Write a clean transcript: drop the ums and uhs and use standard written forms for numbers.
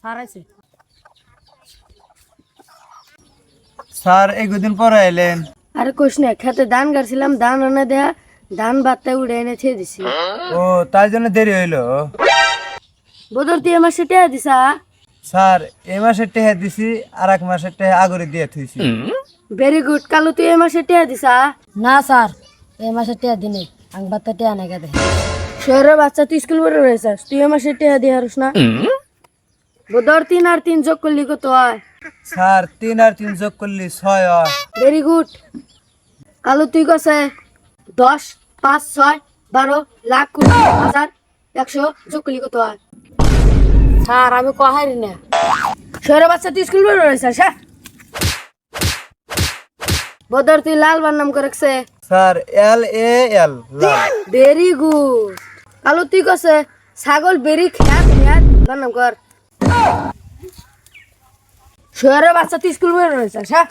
হারাইছে স্যার এই দুদিন পরে এলেন। আরে কোশ না খেতে ধান গাড়ছিলাম ধান এনে দেয়া ধান বাত্তায় উড়ে এনে ছেড়ে দিছি ও তাই জন্য দেরি হইলো। বদর তুই আমার সেটা দিছা স্যার এই মাসের টেহা দিছি আর এক মাসের টেহা আগরে দিয়ে থুইছি। ভেরি গুড কালো তুই আমার সেটা দিছা না স্যার এই মাসে টিয়া দিনে আং বাত্তা টিয়া না গেদে শহরের বাচ্চা তুই স্কুল পড়ে রয়েছিস তুই আমার সেটা দিয়ে হারুস না বদর 3 আর 3 যোগ করলি কত হয় স্যার 3 আর 3 যোগ করলি 6 হয়। ভেরি গুড কালো তুই কছে 10 5 6 12 লাখ 20,000 100 যোগ করলি কত হয় স্যার আমি কহারি না শহরের বাচ্চা তুই স্কুল পড়ে রয়েছিস হ্যাঁ বদর তুই লাল বার নাম করেছে স্যার LAL লাল। ভেরি গুড কালো তুই কছে ছাগল বেরি খেয়াত খেয়াত বার নাম কর শহরের বাচ্চা তুই স্কুল পড়ে রয়েছিস হ্যাঁ